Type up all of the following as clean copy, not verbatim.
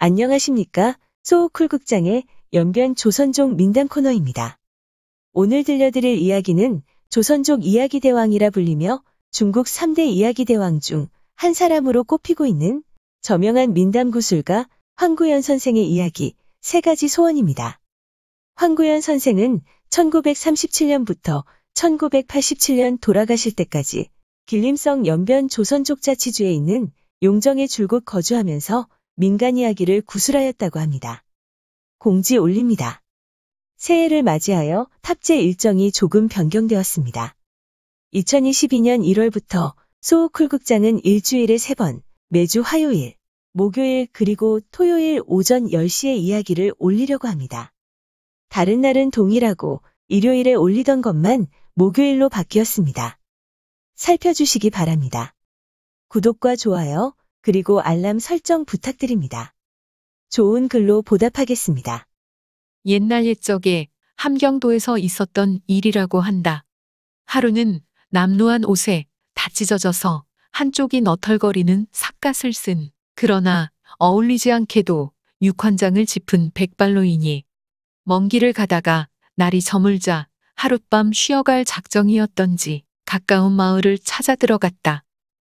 안녕하십니까? 소호쿨극장의 연변 조선족 민담 코너입니다. 오늘 들려드릴 이야기는 조선족 이야기대왕이라 불리며 중국 3대 이야기대왕 중 한 사람으로 꼽히고 있는 저명한 민담 구술가 황구연 선생의 이야기 세 가지 소원입니다. 황구연 선생은 1937년부터 1987년 돌아가실 때까지 길림성 연변 조선족 자치주에 있는 용정에 줄곧 거주하면서 민간 이야기를 구술하였다고 합니다. 공지 올립니다. 새해를 맞이하여 탑재 일정이 조금 변경되었습니다. 2022년 1월부터 소호쿨극장은 일주일에 3번, 매주 화요일, 목요일 그리고 토요일 오전 10시에 이야기를 올리려고 합니다. 다른 날은 동일하고 일요일에 올리던 것만 목요일로 바뀌었습니다. 살펴주시기 바랍니다. 구독과 좋아요, 그리고 알람 설정 부탁드립니다. 좋은 글로 보답하겠습니다. 옛날 옛적에 함경도에서 있었던 일이라고 한다. 하루는 남루한 옷에 다 찢어져서 한쪽이 너털거리는 삿갓을 쓴 그러나 어울리지 않게도 육환장을 짚은 백발노인이 먼 길을 가다가 날이 저물자 하룻밤 쉬어갈 작정이었던지 가까운 마을을 찾아 들어갔다.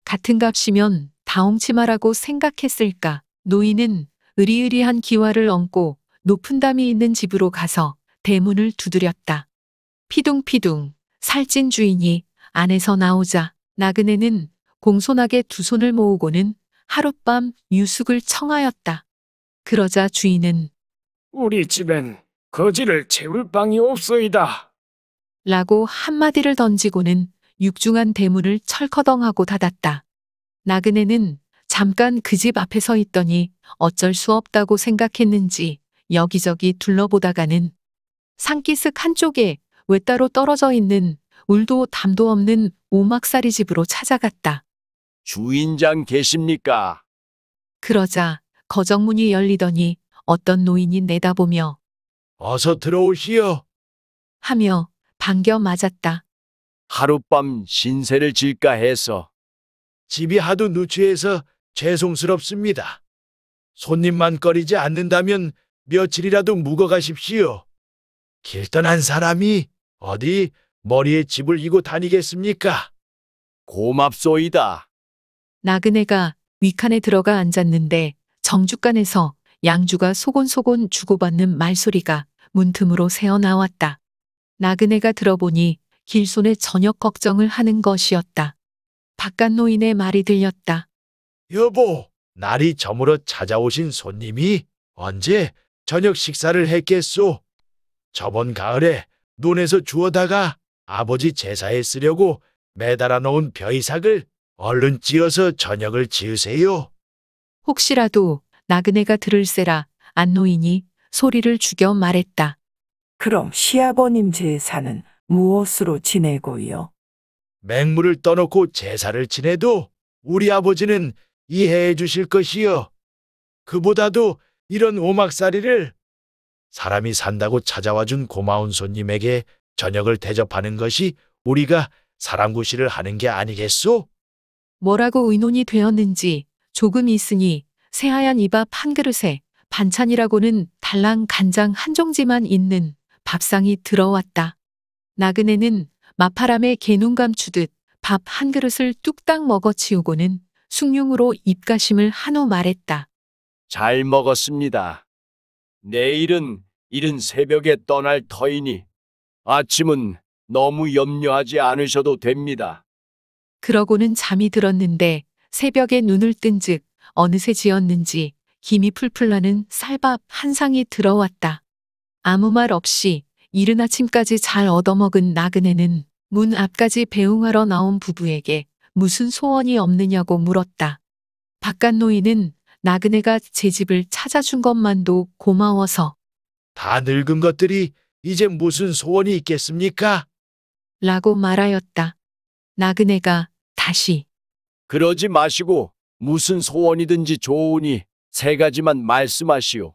같은 값이면 다홍치 마라고 생각했을까. 노인은 으리으리한 기와를 얹고 높은 담이 있는 집으로 가서 대문을 두드렸다. 피둥피둥 살찐 주인이 안에서 나오자 나그네는 공손하게 두 손을 모으고는 하룻밤 유숙을 청하였다. 그러자 주인은 우리 집엔 거지를 채울 방이 없소이다. 라고 한마디를 던지고는 육중한 대문을 철커덩하고 닫았다. 나그네는 잠깐 그 집 앞에 서 있더니 어쩔 수 없다고 생각했는지 여기저기 둘러보다가는 산기슭 한쪽에 외따로 떨어져 있는 울도 담도 없는 오막살이 집으로 찾아갔다. 주인장 계십니까? 그러자 거정문이 열리더니 어떤 노인이 내다보며 어서 들어오시오. 하며 반겨 맞았다. 하룻밤 신세를 질까 해서. 집이 하도 누추해서 죄송스럽습니다. 손님만 꺼리지 않는다면 며칠이라도 묵어 가십시오. 길 떠난 사람이 어디 머리에 집을 이고 다니겠습니까? 고맙소이다. 나그네가 위칸에 들어가 앉았는데 정죽간에서 양주가 소곤소곤 주고받는 말소리가 문틈으로 새어나왔다. 나그네가 들어보니 길손의 저녁 걱정을 하는 것이었다. 바깥 노인의 말이 들렸다. 여보, 날이 저물어 찾아오신 손님이 언제 저녁 식사를 했겠소? 저번 가을에 논에서 주워다가 아버지 제사에 쓰려고 매달아 놓은 벼이삭을 얼른 찧어서 저녁을 지으세요. 혹시라도 나그네가 들을세라 안노인이 소리를 죽여 말했다. 그럼 시아버님 제사는 무엇으로 지내고요? 맹물을 떠놓고 제사를 지내도 우리 아버지는 이해해 주실 것이요. 그보다도 이런 오막살이를 사람이 산다고 찾아와 준 고마운 손님에게 저녁을 대접하는 것이 우리가 사람구실을 하는 게 아니겠소? 뭐라고 의논이 되었는지 조금 있으니 새하얀 이밥 한 그릇에 반찬이라고는 달랑 간장 한 종지만 있는 밥상이 들어왔다. 나그네는 마파람에 개눈 감추듯 밥 한 그릇을 뚝딱 먹어치우고는 숭늉으로 입가심을 한 후 말했다. 잘 먹었습니다. 내일은 이른 새벽에 떠날 터이니 아침은 너무 염려하지 않으셔도 됩니다. 그러고는 잠이 들었는데 새벽에 눈을 뜬즉 어느새 지었는지 김이 풀풀 나는 쌀밥 한 상이 들어왔다. 아무 말 없이 이른 아침까지 잘 얻어먹은 나그네는 문 앞까지 배웅하러 나온 부부에게 무슨 소원이 없느냐고 물었다. 바깥 노인은 나그네가 제 집을 찾아준 것만도 고마워서 다 늙은 것들이 이제 무슨 소원이 있겠습니까? 라고 말하였다. 나그네가 다시 그러지 마시고 무슨 소원이든지 좋으니 3가지만 말씀하시오.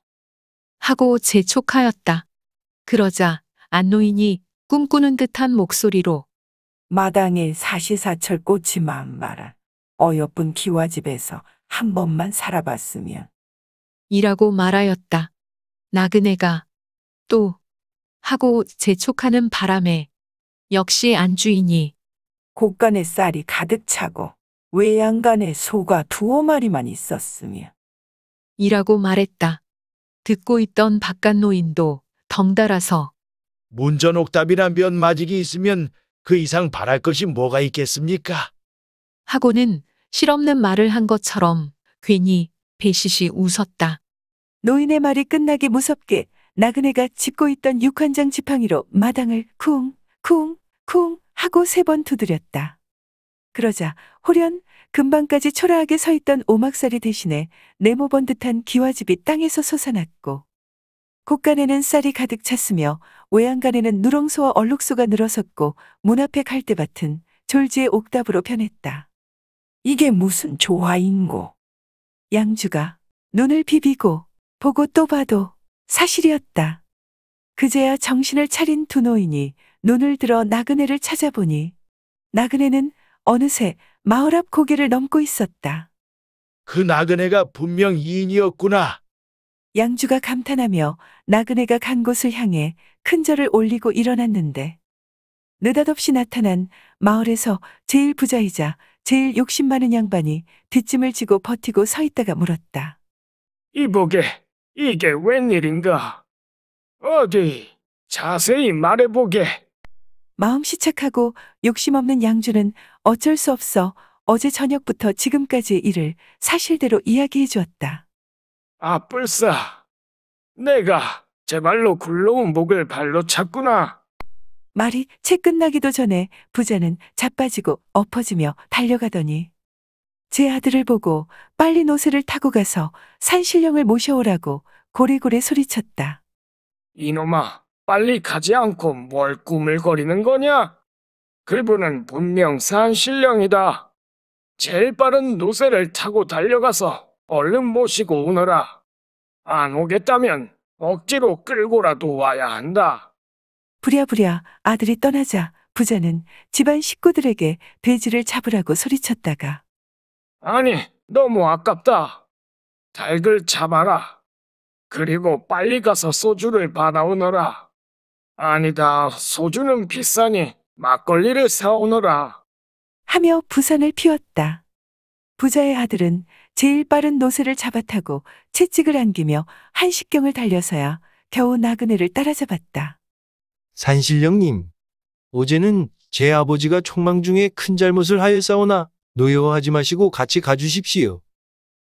하고 재촉하였다. 그러자 안노인이 꿈꾸는 듯한 목소리로 마당에 사시사철 꽃이 만발한 어여쁜 기와집에서 한 번만 살아봤으면 이라고 말하였다. 나그네가 또 하고 재촉하는 바람에 역시 안주인이 곳간에 쌀이 가득 차고 외양간에 소가 2~5마리만 있었으며 이라고 말했다. 듣고 있던 바깥 노인도 덩달아서 문전옥답이나 면 마직이 있으면 그 이상 바랄 것이 뭐가 있겠습니까? 하고는 실없는 말을 한 것처럼 괜히 배시시 웃었다. 노인의 말이 끝나기 무섭게 나그네가 짚고 있던 6한장 지팡이로 마당을 쿵, 쿵, 쿵 하고 3번 두드렸다. 그러자 홀연 금방까지 초라하게 서 있던 오막살이 대신에 네모번 듯한 기와집이 땅에서 솟아났고 곳간에는 쌀이 가득 찼으며 외양간에는 누렁소와 얼룩소가 늘어섰고 문 앞에 갈대밭은 졸지의 옥답으로 변했다. 이게 무슨 조화인고. 양주가 눈을 비비고 보고 또 봐도 사실이었다. 그제야 정신을 차린 두 노인이 눈을 들어 나그네를 찾아보니 나그네는 어느새 마을 앞 고개를 넘고 있었다. 그 나그네가 분명 이인이었구나. 양주가 감탄하며 나그네가 간 곳을 향해 큰 절을 올리고 일어났는데 느닷없이 나타난 마을에서 제일 부자이자 제일 욕심 많은 양반이 뒷짐을 지고 버티고 서 있다가 물었다. 이보게, 이게 웬일인가? 어디, 자세히 말해보게. 마음 시착하고 욕심 없는 양주는 어쩔 수 없어 어제 저녁부터 지금까지의 일을 사실대로 이야기해 주었다. 아뿔싸, 내가 제 발로 굴러온 목을 발로 찼구나. 말이 채 끝나기도 전에 부자는 자빠지고 엎어지며 달려가더니 제 아들을 보고 빨리 노새를 타고 가서 산신령을 모셔오라고 고래고래 소리쳤다. 이놈아, 빨리 가지 않고 뭘 꾸물거리는 거냐? 그분은 분명 산신령이다. 제일 빠른 노새를 타고 달려가서 얼른 모시고 오너라. 안 오겠다면 억지로 끌고라도 와야 한다. 부랴부랴 아들이 떠나자 부자는 집안 식구들에게 돼지를 잡으라고 소리쳤다가 아니, 너무 아깝다. 닭을 잡아라. 그리고 빨리 가서 소주를 받아오너라. 아니다, 소주는 비싸니 막걸리를 사오너라. 하며 부산을 피웠다. 부자의 아들은 제일 빠른 노새를 잡아타고 채찍을 안기며 한식경을 달려서야 겨우 나그네를 따라잡았다. 산신령님, 어제는 제 아버지가 촉망 중에 큰 잘못을 하였사오나 노여워하지 마시고 같이 가주십시오.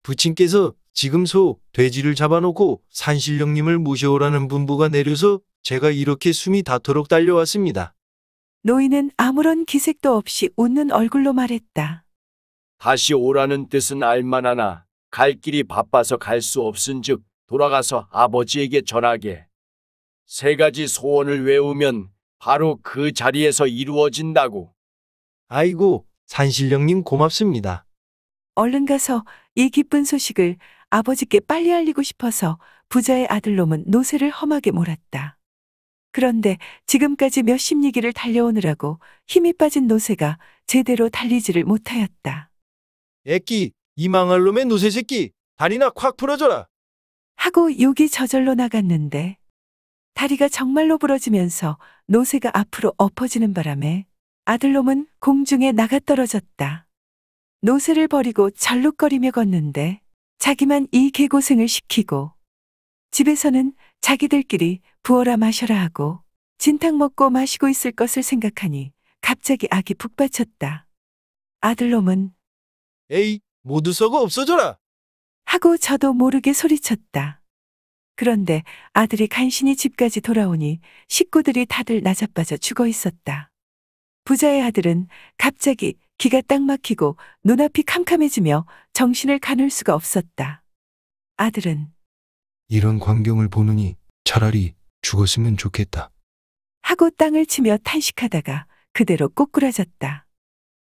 부친께서 지금 소, 돼지를 잡아놓고 산신령님을 모셔오라는 분부가 내려서 제가 이렇게 숨이 닿도록 달려왔습니다. 노인은 아무런 기색도 없이 웃는 얼굴로 말했다. 다시 오라는 뜻은 알만하나 갈 길이 바빠서 갈 수 없은즉 돌아가서 아버지에게 전하게. 3가지 소원을 외우면 바로 그 자리에서 이루어진다고. 아이고, 산신령님 고맙습니다. 얼른 가서 이 기쁜 소식을 아버지께 빨리 알리고 싶어서 부자의 아들놈은 노새를 험하게 몰았다. 그런데 지금까지 몇십 리기를 달려오느라고 힘이 빠진 노새가 제대로 달리지를 못하였다. 애끼, 이 망할 놈의 노새 새끼, 다리나 콱 풀어줘라. 하고 욕이 저절로 나갔는데 다리가 정말로 부러지면서 노새가 앞으로 엎어지는 바람에 아들놈은 공중에 나가떨어졌다. 노새를 버리고 절룩거리며 걷는데 자기만 이 개고생을 시키고 집에서는 자기들끼리 부어라 마셔라 하고 진탕 먹고 마시고 있을 것을 생각하니 갑자기 악이 북받쳤다. 아들놈은 에이, 모두 썩어 없어져라. 하고 저도 모르게 소리쳤다. 그런데 아들이 간신히 집까지 돌아오니 식구들이 다들 나자빠져 죽어 있었다. 부자의 아들은 갑자기 기가 딱 막히고 눈앞이 캄캄해지며 정신을 가눌 수가 없었다. 아들은 이런 광경을 보느니 차라리 죽었으면 좋겠다. 하고 땅을 치며 탄식하다가 그대로 꼬꾸라졌다.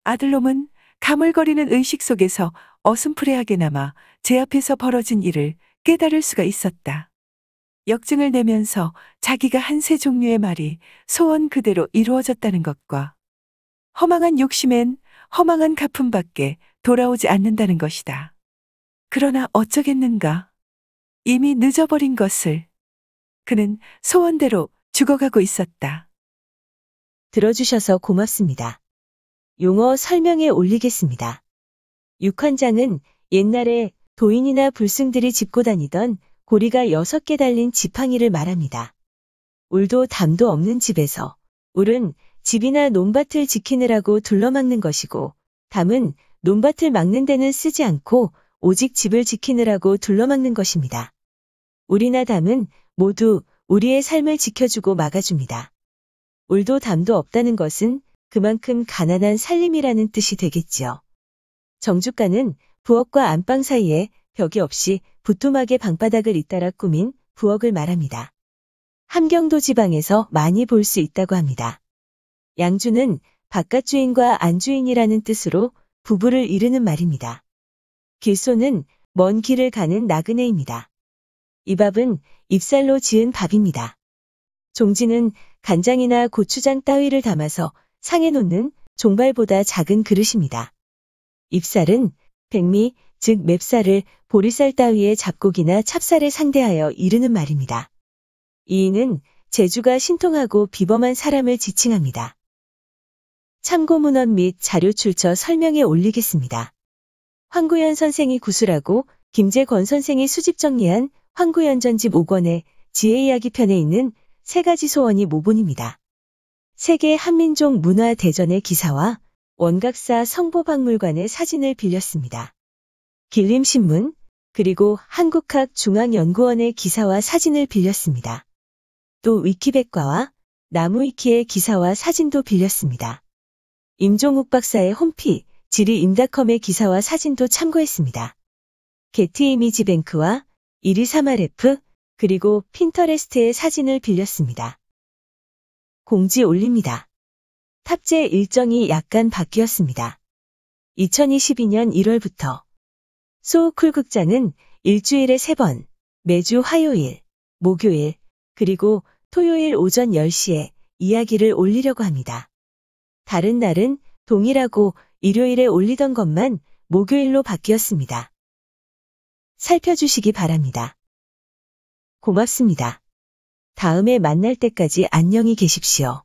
아들놈은 가물거리는 의식 속에서 어슴푸레하게나마 제 앞에서 벌어진 일을 깨달을 수가 있었다. 역증을 내면서 자기가 한 3종류의 말이 소원 그대로 이루어졌다는 것과 허망한 욕심엔 허망한 갚음밖에 돌아오지 않는다는 것이다. 그러나 어쩌겠는가? 이미 늦어버린 것을. 그는 소원대로 죽어가고 있었다. 들어주셔서 고맙습니다. 용어 설명에 올리겠습니다. 육환장은 옛날에 도인이나 불승들이 짚고 다니던 고리가 6개 달린 지팡이를 말합니다. 울도 담도 없는 집에서 울은 집이나 논밭을 지키느라고 둘러막는 것이고 담은 논밭을 막는 데는 쓰지 않고 오직 집을 지키느라고 둘러막는 것입니다. 울이나 담은 모두 우리의 삶을 지켜주고 막아줍니다. 울도 담도 없다는 것은 그만큼 가난한 살림이라는 뜻이 되겠지요. 정주가는 부엌과 안방 사이에 벽이 없이 부뚜막의 방바닥을 잇따라 꾸민 부엌을 말합니다. 함경도 지방에서 많이 볼 수 있다고 합니다. 양주는 바깥주인과 안주인이라는 뜻으로 부부를 이르는 말입니다. 길소는 먼 길을 가는 나그네입니다. 이 밥은 잎살로 지은 밥입니다. 종지는 간장이나 고추장 따위를 담아서 상에 놓는 종발보다 작은 그릇입니다. 잎살은 백미, 즉 맵쌀을 보리쌀 따위의 잡곡이나 찹쌀에 상대하여 이르는 말입니다. 이인은 재주가 신통하고 비범한 사람을 지칭합니다. 참고 문헌 및 자료 출처 설명에 올리겠습니다. 황구연 선생이 구술하고 김재권 선생이 수집 정리한 황구연전집 5권의 지혜이야기 편에 있는 3가지 소원이 모본입니다. 세계 한민족 문화 대전의 기사와 원각사 성보박물관의 사진을 빌렸습니다. 길림신문 그리고 한국학중앙연구원의 기사와 사진을 빌렸습니다. 또 위키백과와 나무위키의 기사와 사진도 빌렸습니다. 임종욱 박사의 홈피 지리임닷컴의 기사와 사진도 참고했습니다. 게티 이미지 뱅크와 이리사마레프 그리고 핀터레스트의 사진을 빌렸습니다. 공지 올립니다. 탑재 일정이 약간 바뀌었습니다. 2022년 1월부터 소우쿨 극장은 일주일에 3번, 매주 화요일, 목요일, 그리고 토요일 오전 10시에 이야기를 올리려고 합니다. 다른 날은 동일하고 일요일에 올리던 것만 목요일로 바뀌었습니다. 살펴주시기 바랍니다. 고맙습니다. 다음에 만날 때까지 안녕히 계십시오.